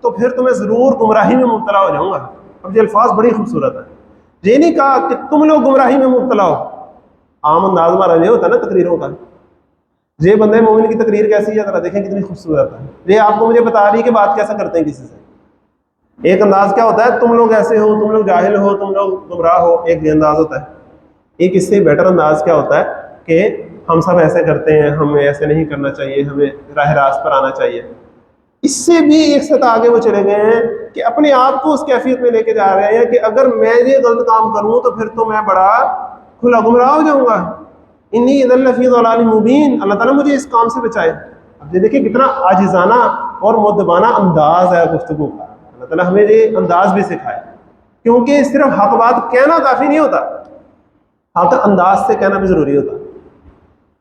تو پھر تمہیں ضرور گمراہی میں مبتلا ہو جاؤں گا. اب یہ الفاظ بڑی خوبصورت ہے. یہ نہیں کہا کہ تم لوگ گمراہی میں مبتلا ہو. عام انداز ہمارا یہ ہوتا ہے نا تقریروں کا. یہ بندے مومن کی تقریر کیسی ہے ذرا دیکھیں کتنی خوبصورت ہے. یہ آپ کو مجھے بتا رہی کہ بات کیسا کرتے ہیں کسی سے. ایک انداز کیا ہوتا ہے، تم لوگ ایسے ہو، تم لوگ جاہل ہو، تم لوگ گمراہ ہو، ایک یہ انداز ہوتا ہے. ایک اس سے بیٹر انداز کیا ہوتا ہے کہ ہم سب ایسے کرتے ہیں، ہمیں ایسے نہیں کرنا چاہیے، ہمیں راہ راست پر آنا چاہیے. اس سے بھی ایک سطح آگے وہ چلے گئے ہیں کہ اپنے آپ کو اس کیفیت میں لے کے جا رہے ہیں کہ اگر میں یہ غلط کام کروں تو پھر تو میں بڑا کھلا گمراہ ہو جاؤں گا. انی اذا لفی ضلال مبین، اللہ تعالیٰ مجھے اس کام سے بچائے. اب یہ دیکھیں کتنا عاجزانہ اور مؤدبانہ انداز ہے گفتگو کا. اللہ تعالیٰ ہمیں یہ انداز بھی سکھائے کیونکہ صرف حق بات کہنا کافی نہیں ہوتا، حق انداز سے کہنا بھی ضروری ہوتا.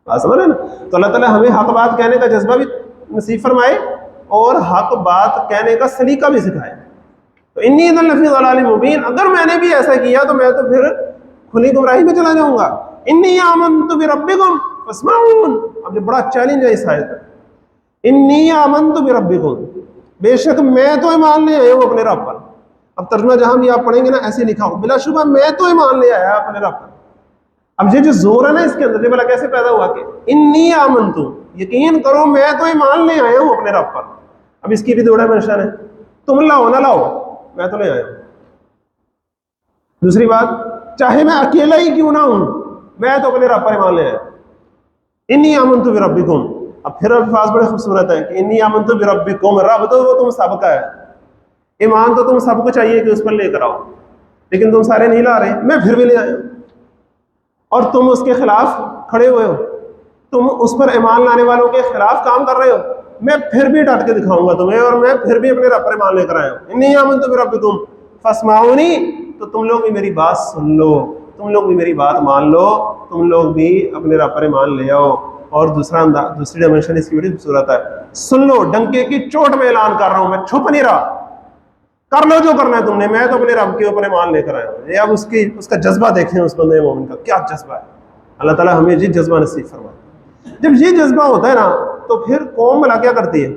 بات سمجھ رہے نا؟ تو اللہ تعالیٰ ہمیں حق بات کہنے کا جذبہ بھی نصیب فرمائے اور حق بات کہنے کا سلیقہ بھی سکھائے. تو انی اذا لفی ضلال مبین، اگر میں نے بھی ایسا کیا تو میں تو پھر کھلی گمراہی میں چلا جاؤں گا. انی آمنت بربکم فاسمعون، اب یہ بڑا چیلنج ہے اس آیت میں. انی آمنت بربکم، بے شک میں تو ایمان لے آیا ہوں اپنے رب پر. اب ترجمہ جہاں بھی آپ پڑھیں گے نا ایسے لکھا ہو بلا شبہ میں تو ایمان لے آیا اپنے رب پر. اب یہ جو زور ہے نا اس کے اندر، یہ بلا کیسے پیدا ہوا کہ انی آمنت، یقین کرو میں تو ایمان لے آیا ہوں اپنے رب پر. اب اس کی بھی دو ڈائمنشن ہے، تم لاؤ نہ لاؤ میں تو لے آیا ہوں. دوسری بات، چاہے میں اکیلا ہی کیوں نہ ہوں میں تو اپنے رب پر ایمان لے آیا. انی آمنت بربکم، اب پھر الفاظ بڑے خوبصورت ہیں کہ انی آمنت بربکم، رب تو وہ تم سب کا ہے، ایمان تو تم سب کو چاہیے کہ اس پر لے کر آؤ، لیکن تم سارے نہیں لا رہے، میں پھر بھی لے آیا ہوں. اور تم اس کے خلاف کھڑے ہوئے ہو، تم اس پر ایمان لانے والوں کے خلاف کام کر رہے ہو، میں پھر بھی ڈٹ کے دکھاؤں گا تمہیں اور میں پھر بھی اپنے رب پر ایمان لے کر آیا ہوں. انی آمنت بربکم فاسمعونی، تو تم لوگ بھی میری بات سن لو، تم لوگ بھی میری بات مان لو، تم لوگ بھی اپنے رب پر ایمان لے آؤ. اور دوسری ڈائمنشن اس کی بڑی خوبصورت ہے، سن لو، ڈنکے کی چوٹ میں اعلان کر رہا ہوں، میں چھپ نہیں رہا، کر لو جو کرنا ہے تم نے، میں تو اپنے رب کے اوپر ایمان لے کر آیا ہوں. یہ اب اس کا جذبہ دیکھیں، اس بندے مومن کا کیا جذبہ ہے. اللہ تعالیٰ ہمیں یہ جذبہ نصیب فرمائے. جب یہ جذبہ ہوتا ہے نا تو پھر قوم بلا کیا کرتی ہے؟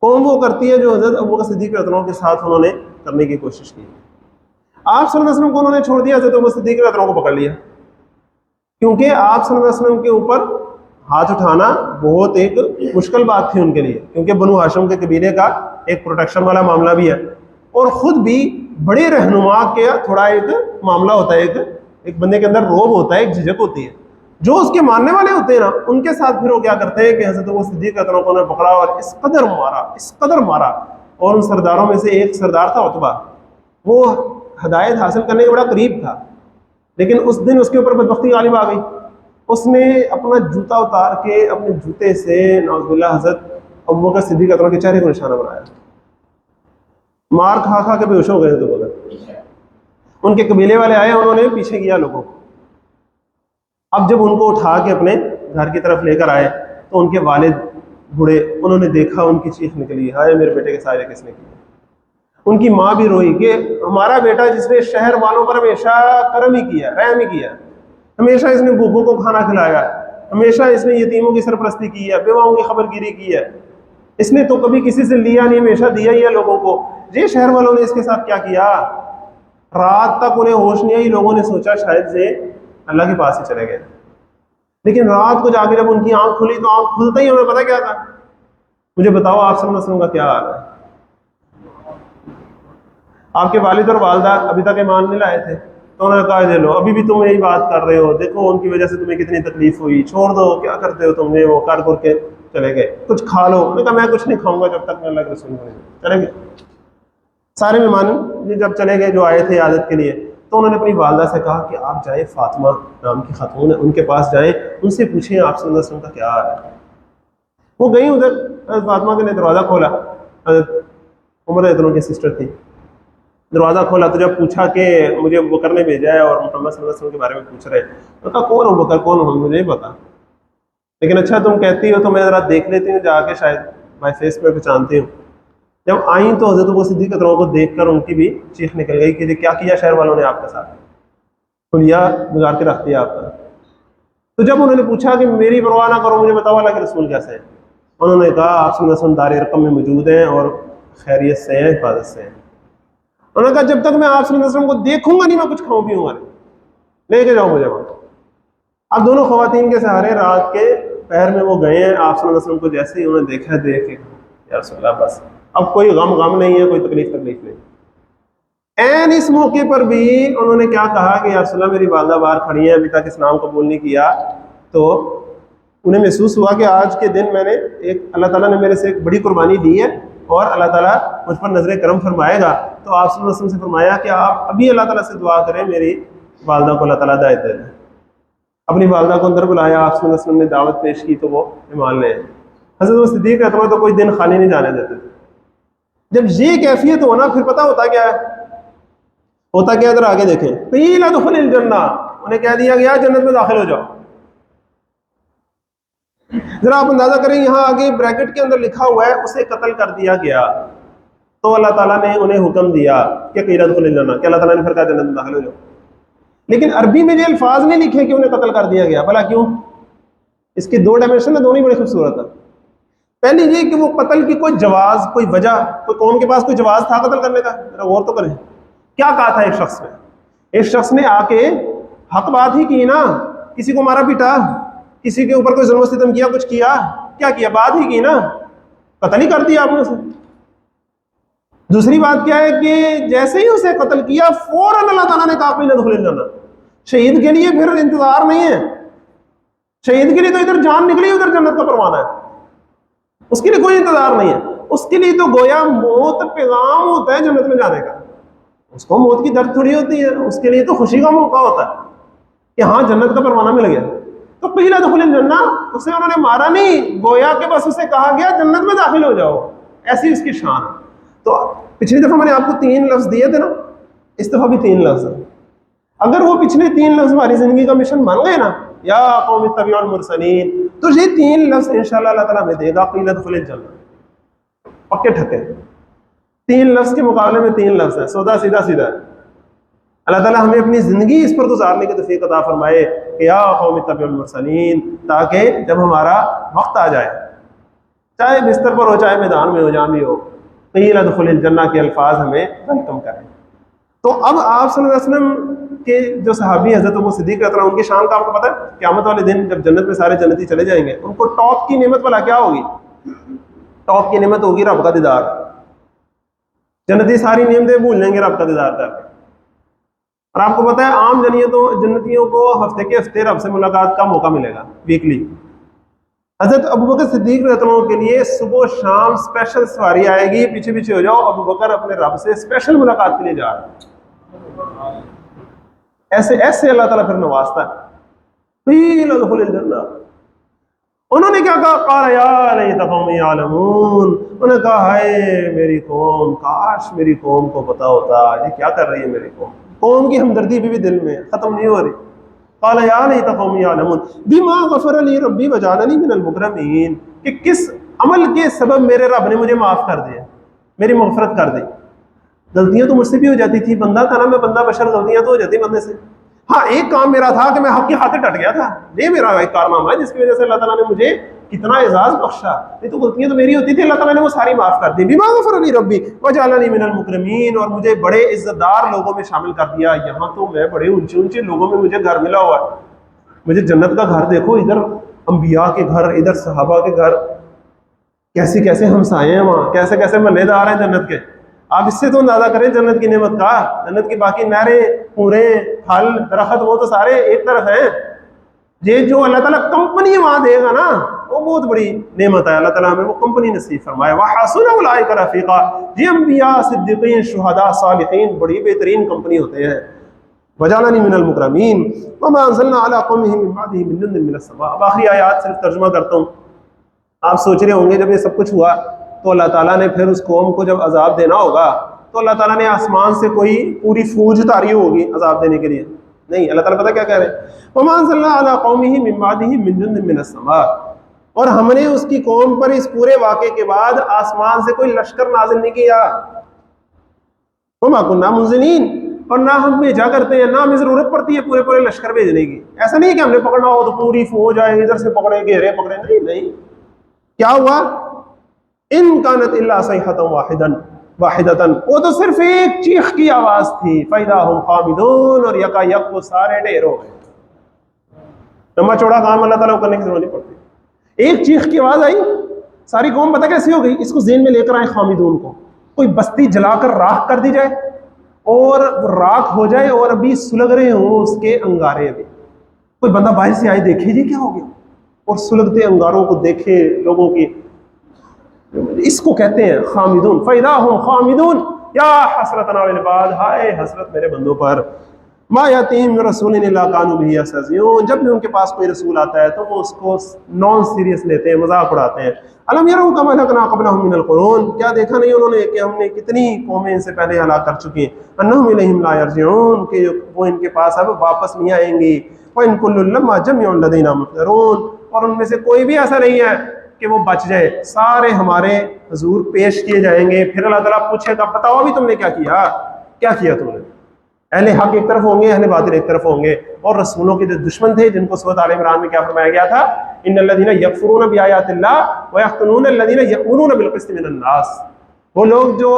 قوم وہ کرتی ہے جو حضرت ابوبکر صدیق رضی اللہ عنہ کے ساتھ انہوں نے کرنے کی کوشش کی. آپ صلی اللہ علیہ وسلم کو انہوں نے چھوڑ دیا، حضرت ابوبکر صدیق رضی اللہ عنہ کو پکڑ لیا، کیونکہ آپ صلی اللہ علیہ وسلم کے اوپر ہاتھ اٹھانا بہت ایک مشکل بات تھی ان کے لیے، کیونکہ بنو ہاشم کے قبیلے کا ایک پروٹیکشن والا معاملہ بھی ہے اور خود بھی بڑے رہنما کے تھوڑا ایک معاملہ ہوتا ہے، ایک بندے کے اندر روب ہوتا ہے، ایک جھجک ہوتی ہے. جو اس کے ماننے والے ہوتے ہیں نا ان کے ساتھ پھر وہ کیا کرتے ہیں کہ حضرت ابو صدیق رضی اللہ عنہ کو انہوں نے پکڑا اور اس قدر مارا. اور ان سرداروں میں سے ایک سردار تھا عتبہ، وہ ہدایت حاصل کرنے کے بڑا قریب تھا، لیکن اس دن اس کے اوپر بدبختی غالب آ گئی. اس نے اپنا جوتا اتار کے اپنے جوتے سے نعوذ باللہ حضرت ابوبکر صدیق رضی اللہ عنہ کے چہرے کو نشانہ بنایا. مار کھا کھا کے بے ہوش ہو گئے تو ان کے قبیلے والے آئے، انہوں نے پیچھے کیا لوگوں کو. اب جب ان کو اٹھا کے اپنے گھر کی طرف لے کر آئے تو ان کے والد بوڑھے، انہوں نے دیکھا، ان کی چیخ نکلی، ہائے میرے بیٹے کے سائے کس نے کیا. ان کی ماں بھی روئی کہ ہمارا بیٹا جس نے شہر والوں پر ہمیشہ کرم ہی کیا، رحم ہی کیا، ہمیشہ اس نے بھوکوں کو کھانا کھلایا، ہمیشہ اس نے یتیموں کی سرپرستی کی ہے، بیواؤں کی خبر گیری کی ہے، اس نے تو کبھی کسی سے لیا نہیں، ہمیشہ دیا ہی ہے لوگوں کو. یہ شہر والوں نے اس کے ساتھ کیا کیا؟ رات تک انہیں ہوش نہیں آئی، لوگوں نے سوچا شاید سے اللہ کے پاس ہی چلے گئے. لیکن رات کو جا کے جب ان کی آنکھ کھلی تو آنکھ کھلتا ہی انہیں پتا کیا تھا. مجھے بتاؤ آپ صلی اللہ علیہ وسلم کا کیا حال ہے؟ آپ کے والد اور والدہ ابھی تک ایمان نہیں لائے تھے تو انہوں نے کہا دے لو، ابھی بھی تم یہی بات کر رہے ہو، دیکھو ان کی وجہ سے تمہیں کتنی تکلیف ہوئی، چھوڑ دو، کیا کرتے ہو تم نے، وہ کر کر کے چلے گئے، کچھ کھا لو. انہوں نے کہا میں کچھ نہیں کھاؤں گا جب تک میں اللہ کے رسول نہیں. چلے گئے سارے مہمان. جب چلے گئے جو آئے تھے عادت کے لیے تو انہوں نے اپنی والدہ سے کہا کہ آپ جائیں، فاطمہ نام کی خاتون ہے ان کے پاس جائیں، ان سے پوچھیں آپ صلی اللہ علیہ وسلم کا کیا حال ہے. وہ گئی ادھر، حضرت فاطمہ کے نے دروازہ کھولا، حضرت عمر رضی اللہ عنہ کی سسٹر تھی، دروازہ کھولا تو جب پوچھا کہ مجھے ابو بکر نے بھیجا ہے اور محمد صلی اللہ علیہ وسلم کے بارے میں پوچھ رہے ہیں، تو کہا کون ابو بکر، کون ہوں مجھے نہیں پتا، لیکن اچھا تم کہتی ہو تو میں ذرا دیکھ لیتی ہوں جا کے، شاید بائی فیس میں پہچانتی ہوں۔ جب آئیں تو حضرت ابو صدیق رضی اللہ عنہ کو دیکھ کر ان کی بھی چیخ نکل گئی کہ کیا کیا شہر والوں نے آپ کے ساتھ، خلیہ بگاڑ کے رکھ دیا آپ کا۔ تو جب انہوں نے پوچھا کہ میری پرواہ نہ کرو، مجھے بتاؤ اللہ کے رسول کیسے ہیں، انہوں نے کہا آپ صلی اللہ علیہ وسلم دار ارقم میں موجود ہیں اور خیریت سے ہیں، حفاظت سے ہیں۔ انہوں نے کہا جب تک میں آپ صلی اللہ علیہ وسلم کو دیکھوں گا نہیں میں کچھ کھاؤں پیوں گا نہیں، لے کے جاؤ مجھے وہاں۔ اب دونوں خواتین کے سہارے رات کے پہر میں وہ گئے ہیں، آپ صلی اللہ علیہ وسلم کو جیسے ہی انہوں نے دیکھا دیکھ کے یا رسول اللہ بس اب کوئی غم نہیں ہے، کوئی تکلیف نہیں۔ این اس موقع پر بھی انہوں نے کیا کہا کہ یا رسول اللہ میری والدہ باہر کھڑی ہیں، ابھی تک اسلام قبول نہیں کیا، تو انہیں محسوس ہوا کہ آج کے دن میں نے اللہ تعالیٰ نے میرے سے ایک بڑی قربانی دی ہے اور اللہ تعالیٰ مجھ پر نظر کرم فرمائے گا۔ تو آپ صلی اللہ علیہ وسلم سے فرمایا کہ آپ ابھی اللہ تعالیٰ سے دعا کریں میری والدہ کو اللہ تعالیٰ ہدایت دے دیں۔ اپنی والدہ کو اندر بلایا، آپ صلی اللہ علیہ وسلم نے دعوت پیش کی تو وہ ایمان لے آئے۔ حضرت صدیق رضی اللہ عنہ تو کوئی دن خالی نہیں جانے دیتے تھے۔ جب یہ کیفیت ہونا پھر پتہ ہوتا کیا ہے، ہوتا کیا، ادھر آگے دیکھیں، قیل ادخل الجنہ، انہیں کہہ دیا گیا جنت میں داخل ہو جاؤ۔ ذرا آپ اندازہ کریں، یہاں آگے بریکٹ کے اندر لکھا ہوا ہے اسے قتل کر دیا گیا، تو اللہ تعالیٰ نے انہیں حکم دیا کہ قیل ادخل الجنہ، کہ اللہ تعالیٰ نے پھر کہا جنت میں داخل ہو جاؤ۔ لیکن عربی میں یہ الفاظ نہیں لکھے کہ انہیں قتل کر دیا گیا، بھلا کیوں؟ اس کی دو ڈائمینشن ہے، دونوں ہی بڑی خوبصورت ہے۔ پہلی یہ کہ وہ قتل کی کوئی جواز، کوئی وجہ، کوئی قوم کے پاس کوئی جواز تھا قتل کرنے کا، ذرا غور تو کریں، کیا کہا تھا ایک شخص نے آ کے حق بات ہی کی نا، کسی کو مارا پیٹا، کسی کے اوپر کوئی ظلم و ستم کیا، کچھ کیا کیا، بات ہی کی نا، قتل ہی کر دیا آپ نے اسے۔ دوسری بات کیا ہے کہ جیسے ہی اسے قتل کیا فوراً اللہ تعالیٰ نے کہا قیل ادخل الجنہ۔ شہید کے لیے پھر انتظار نہیں ہے، شہید کے لیے تو ادھر جان نکلی ادھر جنت کا پروانہ ہے، اس کے لیے کوئی انتظار نہیں ہے، اس کے لیے تو گویا موت پیغام ہوتا ہے جنت میں جانے کا، اس کو موت کی درد تھوڑی ہوتی ہے، اس کے لیے تو خوشی کا موقع ہوتا ہے کہ ہاں جنت کا پروانہ مل گیا۔ تو قیل ادخل الجنہ، اسے انہوں نے مارا نہیں، گویا کہ بس اسے کہا گیا جنت میں داخل ہو جاؤ، ایسی اس کی شان ہے۔ تو پچھلی دفعہ میں نے آپ کو 3 لفظ دیے تھے نا، اس دفعہ بھی 3 لفظ ہیں۔ اگر وہ پچھلے 3 لفظ ہماری زندگی کا مشن بن گئے نا، یا قوم اتبعوا المرسلین، تو یہ 3 لفظ انشاءاللہ اللہ تعالیٰ ہمیں دے گا، قیل ادخل الجنہ، پکے ٹھکے۔ 3 لفظ کے مقابلے میں 3 لفظ ہیں، سودا سیدھا ہے۔ اللہ تعالیٰ ہمیں اپنی زندگی اس پر گزارنے کی توفیق عطا فرمائے کہ یا قوم اتبعوا المرسلین، تاکہ جب ہمارا وقت آ جائے، چاہے بستر پر ہو چاہے میدان میں ہو، جہاں بھی ہو، قیل ادخل الجنہ کے الفاظ ہمیں ویلکم کریں۔ تو اب آپ صلی اللہ علیہ وسلم کے جو صحابی حضرت ابو صدیق رضی اللہ عنہ، ان کی شان کا آپ کو پتہ ہے، قیامت والے دن جب جنت میں سارے جنتی چلے جائیں گے، ان کو ٹاپ کی نعمت والا کیا ہوگی؟ ٹاپ کی نعمت ہوگی رب کا دیدار۔ جنتی ساری نعمتیں بھول جائیں گے رب کا دیدار کر کے۔ اور آپ کو پتہ ہے عام جنتیوں کو ہفتے کے ہفتے رب سے ملاقات کا موقع ملے گا، ویکلی۔ حضرت ابوبکر صدیق رضی اللہ عنہ کے لیے صبح و شام اسپیشل سواری آئے گی، پیچھے پیچھے ہو جاؤ، ابوبکر اپنے رب سے اسپیشل ملاقات کے لیے جا رہا ہے۔ ایسے اللہ تعالیٰ پھر نوازتا ہے۔ قیل ادخل الجنہ، انہوں نے کیا کہا؟ قال یا لیت قومی یعلمون، انہوں نے کہا ہائے میری قوم، کاش میری قوم کو پتا ہوتا یہ کیا کر رہی ہے میری قوم۔ قوم کی ہمدردی بھی دل میں ختم نہیں ہو رہی۔ قال یا لیت قومی یعلمون بما غفر لی ربی وجعلنی من المکرمین، کہ کس عمل کے سبب میرے رب نے مجھے معاف کر دیا، میری مغفرت کر دی۔ غلطیاں تو مجھ سے بھی ہو جاتی تھی، بندہ تھا نا میں، بندہ بشر، غلطیاں تو ہو جاتی بندے سے۔ ہاں ایک کام میرا تھا کہ میں حق کی خاطر ڈٹ گیا تھا، یہ میرا ایک کارنامہ ہے جس کی وجہ سے اللہ تعالیٰ نے مجھے کتنا اعزاز بخشا، نہیں تو غلطیاں تو میری ہوتی تھی، اللہ تعالیٰ نے وہ ساری معاف کر دی۔ بما غفر لی ربی وجعلنی من المکرمین، اور مجھے بڑے عزت دار لوگوں میں شامل کر دیا۔ یہاں تو میں بڑے اونچے لوگوں میں مجھے گھر ملا ہوا ہے، مجھے جنت کا گھر دیکھو، ادھر انبیاء کے گھر، ادھر صحابہ کے گھر، کیسے کیسے ہمسائے ہیں وہاں، کیسے کیسے محلے دار ہیں جنت کے۔ آپ اس سے تو اندازہ کریں جنت کی نعمت کا، جنت کی باقی نہریں، پورے، پھل، درخت، وہ تو سارے ایک طرف ہیں۔ یہ جو اللہ تعالیٰ کمپنی وہاں دے گا نا، وہ بہت بڑی نعمت ہے، اللہ تعالیٰ ہمیں وہ کمپنی نصیب فرمائے۔ وَحَسُنَ أُولَٰئِكَ رَفِيقًا، یہ انبیاء، صدیقین، شہداء، صالحین بڑی بہترین کمپنی ہوتے ہیں۔ وَجَعَلَنِي مِنَ الْمُكْرَمِينَ وَمَا أَنزَلْنَا عَلَىٰ قَوْمِهِ مِن بَعْدِهِ مِن جُندٍ مِّنَ السَّمَاءِ۔ اب آخری آیات صرف ترجمہ کرتا ہوں۔ آپ سوچ رہے ہوں گے جب یہ سب کچھ ہوا تو اللہ تعالیٰ نے پھر اس قوم کو جب عذاب دینا ہوگا تو اللہ تعالیٰ نے آسمان سے کوئی پوری فوج اتاری ہوگی عذاب دینے کے لیے؟ نہیں، اللہ تعالیٰ پتہ کیا کہہ رہے ہیں، وَمَا أَنزَلْنَا عَلَىٰ قَوْمِهِ مِن بَعْدِهِ مِن جُندٍ مِّنَ السَّمَاءِ، اور ہم نے اس کی قوم پر اس پورے واقعے کے بعد آسمان سے کوئی لشکر نازل نہیں کیا، وَمَا كُنَّا مُنزِلِينَ، اور نہ ہم بھیجا کرتے ہیں، نہ ہمیں ضرورت پڑتی ہے پورے پورے لشکر بھیجنے کی. ایسا نہیں کہ ہم نے پکڑنا ہو تو پوری فوج آئے ادھر سے پکڑے گھیرے پکڑے، نہیں نہیں. کیا ہوا؟ ان کانت الا صیحۃ واحدۃ، وہ تو صرف ایک چیخ کی آواز تھی، فاذا هم خامدون، اور یکا یک وہ سارے ڈھیر ہو گئے. لمبا چوڑا کام اللہ تعالیٰ کو کرنے کی ضرورت نہیں پڑتی. ایک چیخ کی آواز آئی، ساری قوم پتہ کیسی ہو گئی؟ اس کو ذہن میں لے کر آئے خامدون کو، کوئی بستی جلا کر راکھ کر دی جائے اور راکھ ہو جائے اور ابھی سلگ رہے ہوں اس کے انگارے، ابھی کوئی بندہ باہر سے آئے دیکھے جی کیا ہو گیا، اور سلگتے انگاروں کو دیکھے لوگوں کی، اس کو کہتے ہیں خامدون. فَإِذَا هُمْ خَامِدُونَ، یا حسرتنا علی العباد، ہائے حسرت میرے بندوں پر. ما یاتیہم من رسول الا کانوا بہ یستہزئون، جب بھی ان کے پاس کوئی رسول آتا ہے تو وہ اس کو نان سیریس لیتے ہیں، مذاق اڑاتے ہیں. الم یروا کما اہلکنا قبلہم من القرون، کیا دیکھا نہیں انہوں نے کہ ہم نے کتنی قومیں ان سے پہلے ہلاک کر چکی ہیں. انہم الیہم لا یرجعون، کہ وہ ان کے پاس اب واپس نہیں آئیں گی. وان کل لما جميع لدینا محضرون، اور ان میں سے کوئی بھی ایسا نہیں ہے کہ وہ بچ جائے، سارے ہمارے حضور پیش کیے جائیں گے. پھر اللہ تعالیٰ پوچھے گا بتاؤ ابھی تم نے کیا کیا، کیا کیا تم نے. اہل حق ایک طرف ہوں گے، اہل باطل ایک طرف ہوں گے، اور رسولوں کے جو دشمن تھے جن کو سورۃ آل عمران میں کیا فرمایا گیا تھا، ان الذین یکفرون بآیات اللہ ویقتلون الذین یأمرون بالقسط من الناس، وہ لوگ جو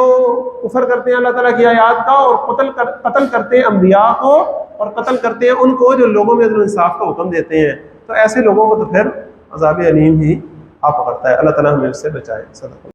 کفر کرتے ہیں اللہ تعالیٰ کی آیات کا اور قتل کرتے ہیں انبیاء کو، اور قتل کرتے ہیں ان کو جو لوگوں میں عدل و انصاف کا حکم دیتے ہیں، تو ایسے لوگوں کو تو پھر عذاب علیم ہی آ پکڑتا ہے. اللہ تعالیٰ ہمیں اس سے بچائے. صدق اللہ.